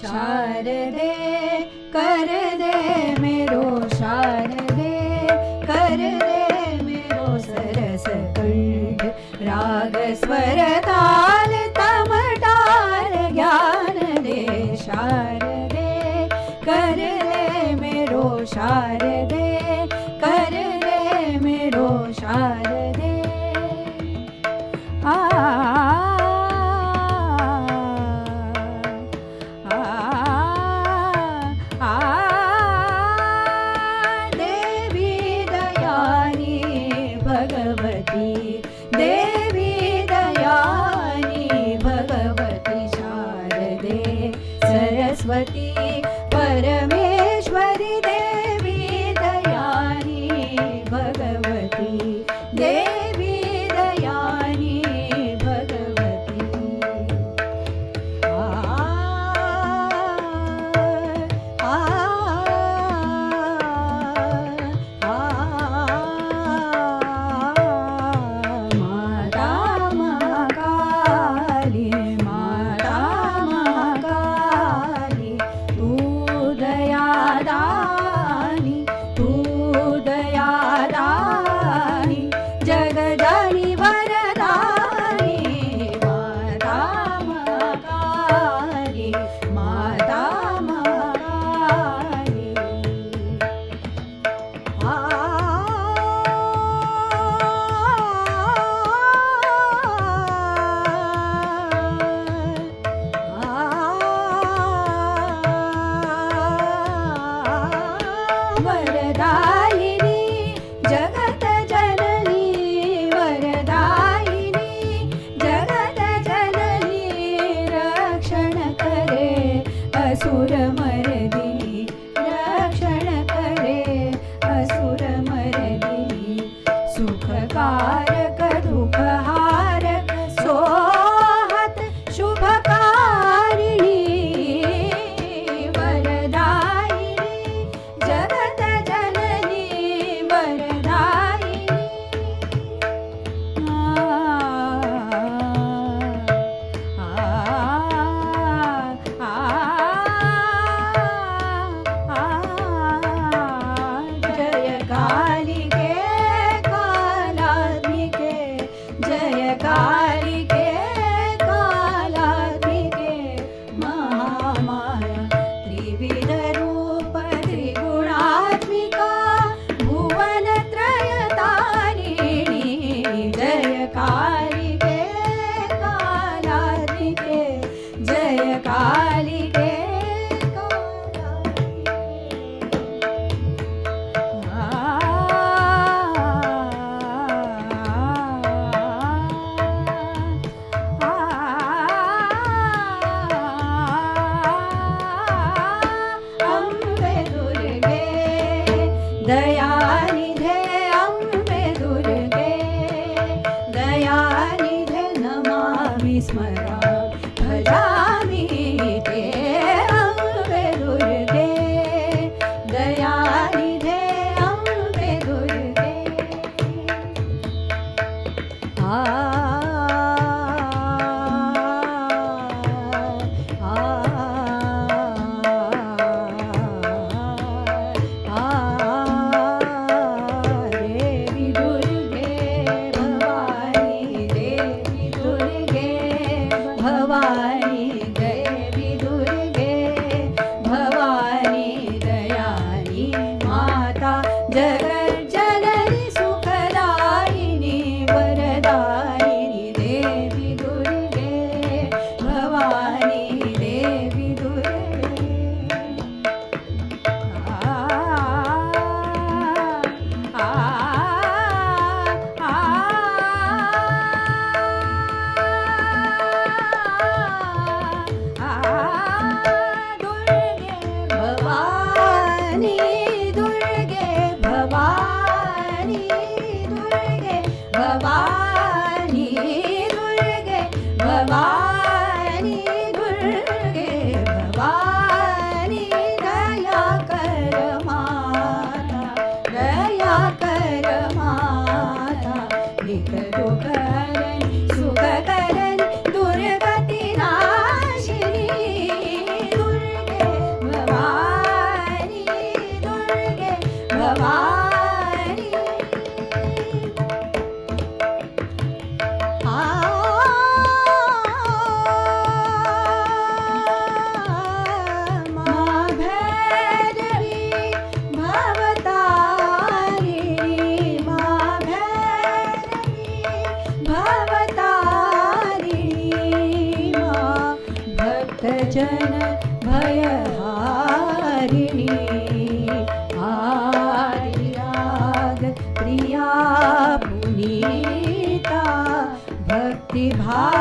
शारदे कर दे मेरो शारदे कर दे मेरो सरस कंठ राग स्वर ताल तमटार ज्ञान दे शारदे कर दे मेरो शारदे कर दे मेरो शारदे देवी दयानी भगवती शारदे सरस्वती परमेश्वरी देवी दयानी भगवती देवी दयानी भगवती जगदानी वरदानी माता महाकाली माता महाकाली वरदायिनी जगत जननी वरदायिनी जगत जननी रक्षण करे असुर मर्दिनी रक्षण करे असुर मर्दिनी सुखकारक दुःखहारक सोहत शुभकारिणी वरदायिनी जगत जननी वरदायिनी मन भयहारिणी आदिराग प्रिया पुनीता भक्तिभाव